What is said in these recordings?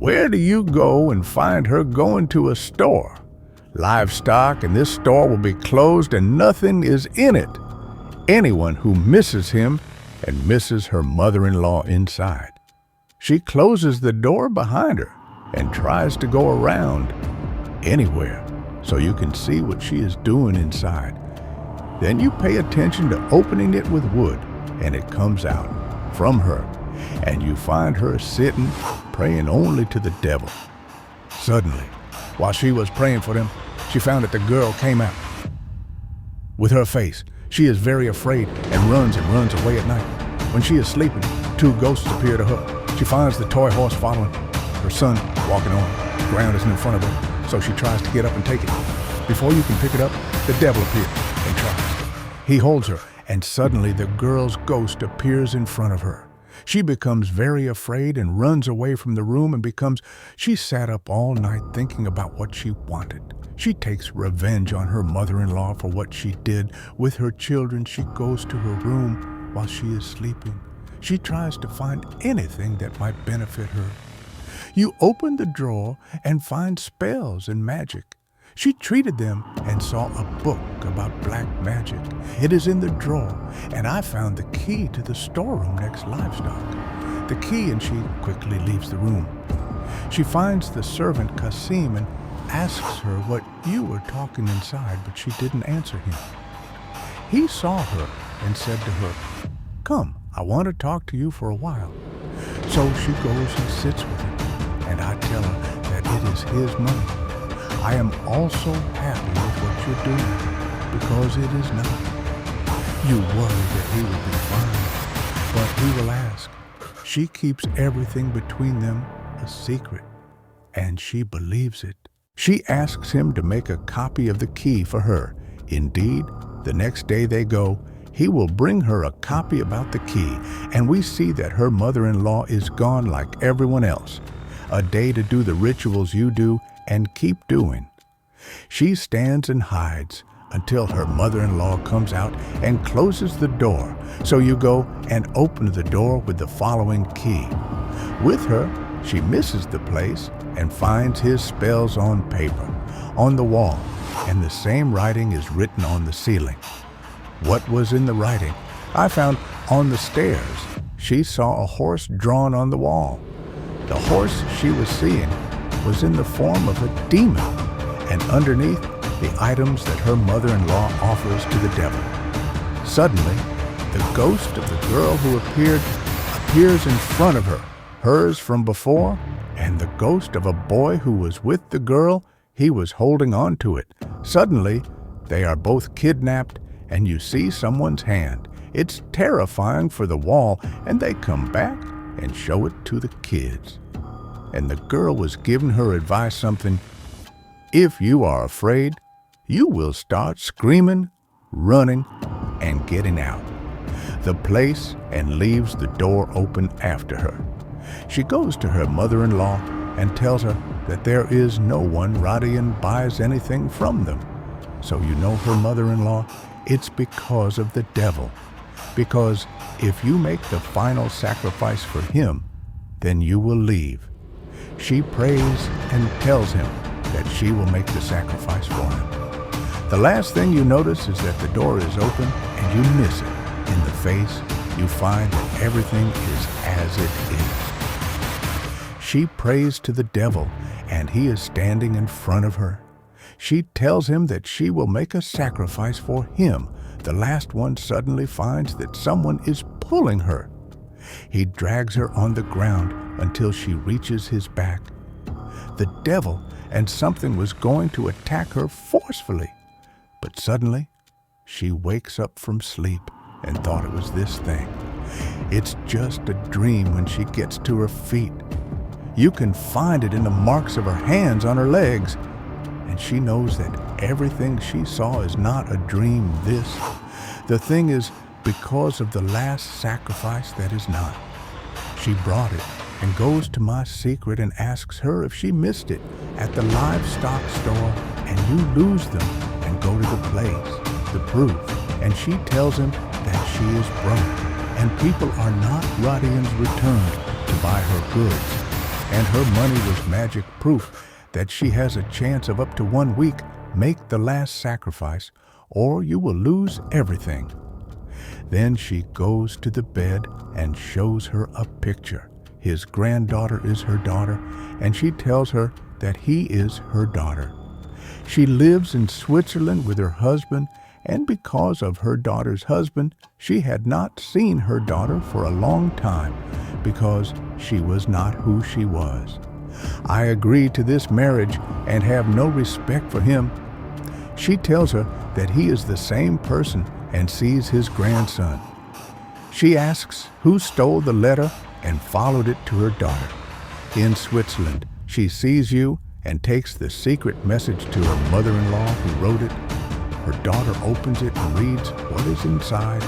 Where do you go and find her going to a store? Livestock in this store will be closed and nothing is in it. Anyone who misses him and misses her mother-in-law inside. She closes the door behind her and tries to go around anywhere so you can see what she is doing inside. Then you pay attention to opening it with wood and it comes out from her and you find her sitting praying only to the devil. Suddenly, while she was praying for them, she found that the girl came out. With her face, she is very afraid and runs away at night. When she is sleeping, two ghosts appear to her. She finds the toy horse following, her son walking on. The ground isn't in front of her, so she tries to get up and take it. Before you can pick it up, the devil appears and tries. He holds her, and suddenly the girl's ghost appears in front of her. She becomes very afraid and runs away from the room she sat up all night thinking about what she wanted. She takes revenge on her mother-in-law for what she did. With her children, she goes to her room while she is sleeping. She tries to find anything that might benefit her. You open the drawer and find spells and magic. She treated them and saw a book about black magic. It is in the drawer, and I found the key to the storeroom next livestock. The key, and she quickly leaves the room. She finds the servant Kasim and asks her what you were talking inside, but she didn't answer him. He saw her and said to her, "Come, I want to talk to you for a while." So she goes and sits with him, and I tell her that it is his money. I am also happy with what you're doing, because it is not. You worry that he will be fine, but he will ask. She keeps everything between them a secret, and she believes it. She asks him to make a copy of the key for her. Indeed, the next day they go, he will bring her a copy about the key, and we see that her mother-in-law is gone like everyone else. A day to do the rituals you do and keep doing. She stands and hides until her mother-in-law comes out and closes the door. So you go and open the door with the following key. With her, she misses the place and finds his spells on paper, on the wall, and the same writing is written on the ceiling. What was in the writing? I found on the stairs. She saw a horse drawn on the wall. The horse she was seeing was in the form of a demon, and underneath the items that her mother-in-law offers to the devil. Suddenly, the ghost of the girl who appears in front of her, hers from before, and the ghost of a boy who was with the girl, he was holding on to it. Suddenly, they are both kidnapped, and you see someone's hand. It's terrifying for the wall, and they come back and show it to the kids. And the girl was giving her advice something, if you are afraid, you will start screaming, running, and getting out the place and leaves the door open after her. She goes to her mother-in-law and tells her that there is no one Radian buys anything from them. So you know her mother-in-law, it's because of the devil. Because if you make the final sacrifice for him, then you will leave. She prays and tells him that she will make the sacrifice for him. The last thing you notice is that the door is open and you miss it. In the face, you find that everything is as it is. She prays to the devil and he is standing in front of her. She tells him that she will make a sacrifice for him. The last one suddenly finds that someone is pulling her. He drags her on the ground until she reaches his back. The devil and something was going to attack her forcefully. But suddenly, she wakes up from sleep and thought it was this thing. It's just a dream when she gets to her feet. You can find it in the marks of her hands on her legs. And she knows that everything she saw is not a dream. The thing is because of the last sacrifice that is not. She brought it and goes to my secret and asks her if she missed it at the livestock store, and you lose them and go to the place, the proof, and she tells him that she is broke and people are not Radian's returned to buy her goods. and her money was magic proof that she has a chance of up to 1 week. Make the last sacrifice, or you will lose everything. Then she goes to the bed and shows her a picture. His granddaughter is her daughter, and she tells her that he is her daughter. She lives in Switzerland with her husband, and because of her daughter's husband, she had not seen her daughter for a long time because she was not who she was. I agreed to this marriage and have no respect for him. She tells her that he is the same person and sees his grandson. She asks who stole the letter and followed it to her daughter. In Switzerland, she sees you and takes the secret message to her mother-in-law who wrote it. Her daughter opens it and reads what is inside,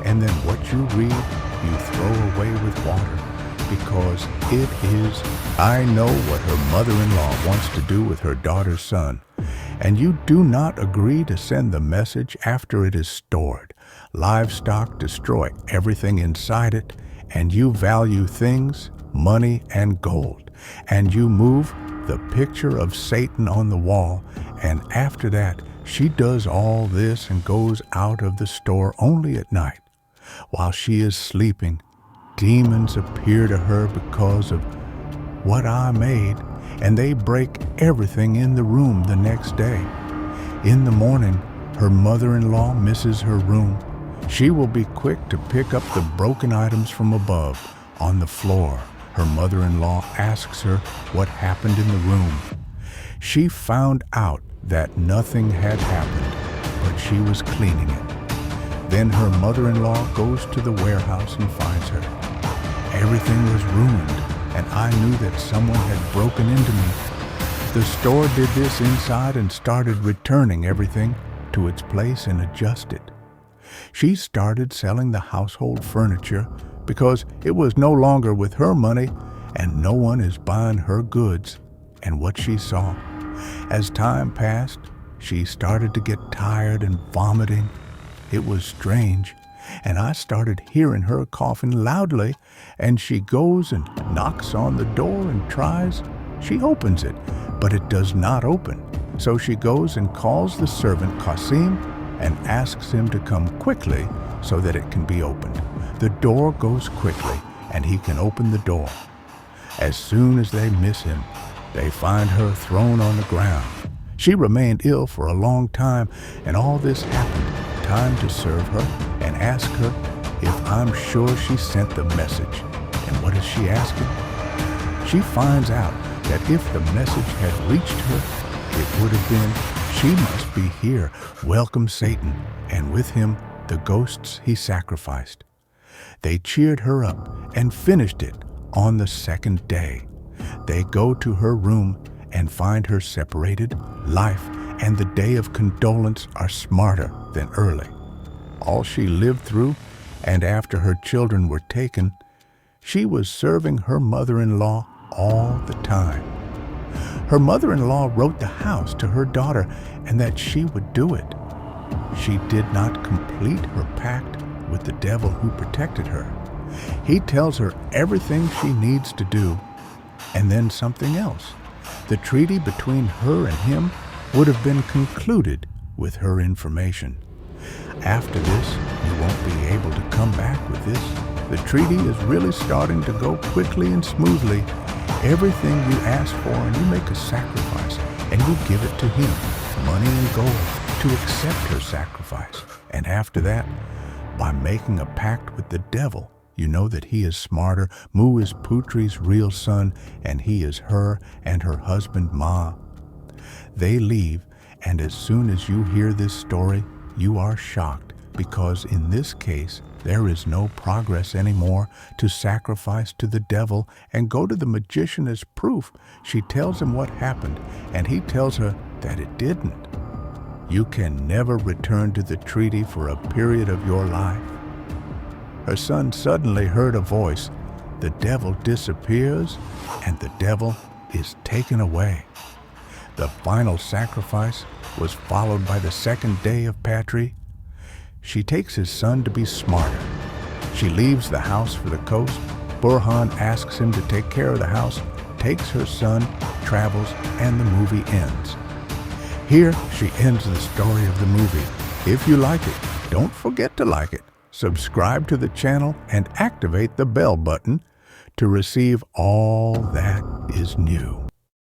and then what you read, you throw away with water, because it is, I know what her mother-in-law wants to do with her daughter's son, and you do not agree to send the message after it is stored. Livestock destroy everything inside it, and you value things, money, and gold, and you move the picture of Satan on the wall, and after that, she does all this and goes out of the store only at night. While she is sleeping, demons appear to her because of what I made, and they break everything in the room the next day. In the morning, her mother-in-law misses her room. She will be quick to pick up the broken items from above. On the floor, her mother-in-law asks her what happened in the room. She found out that nothing had happened, but she was cleaning it. Then her mother-in-law goes to the warehouse and finds her. Everything was ruined, and I knew that someone had broken into me. The store did this inside and started returning everything to its place and adjusted. She started selling the household furniture because it was no longer with her money and no one is buying her goods and what she saw. As time passed, she started to get tired and vomiting. It was strange, and I started hearing her coughing loudly, and she goes and knocks on the door and tries. She opens it, but it does not open. So she goes and calls the servant Qasim and asks him to come quickly so that it can be opened. The door goes quickly, and he can open the door. As soon as they miss him, they find her thrown on the ground. She remained ill for a long time, and all this happened. Time to serve her and ask her if I'm sure she sent the message. And what is she asking? She finds out that if the message had reached her, it would have been, she must be here, welcome Satan, and with him the ghosts he sacrificed. They cheered her up and finished it on the second day. They go to her room and find her separated. Life and the day of condolence are smarter than early. All she lived through, and after her children were taken, she was serving her mother-in-law all the time. Her mother-in-law wrote the house to her daughter and that she would do it. She did not complete her pact with the devil who protected her. He tells her everything she needs to do, and then something else. The treaty between her and him would have been concluded with her information. After this, you won't be able to come back with this. The treaty is really starting to go quickly and smoothly. Everything you ask for, and you make a sacrifice, and you give it to him, money and gold, to accept her sacrifice. And after that, by making a pact with the devil, you know that he is smarter. Mu is Putri's real son, and he is her and her husband Ma. They leave, and as soon as you hear this story, you are shocked, because in this case, there is no progress anymore to sacrifice to the devil and go to the magician as proof. She tells him what happened, and he tells her that it didn't. You can never return to the treaty for a period of your life. Her son suddenly heard a voice. The devil disappears, and the devil is taken away. The final sacrifice was followed by the second day of Patri. She takes his son to be smarter. She leaves the house for the coast. Burhan asks him to take care of the house, takes her son, travels, and the movie ends. Here, she ends the story of the movie. If you like it, don't forget to like it, subscribe to the channel, and activate the bell button to receive all that is new.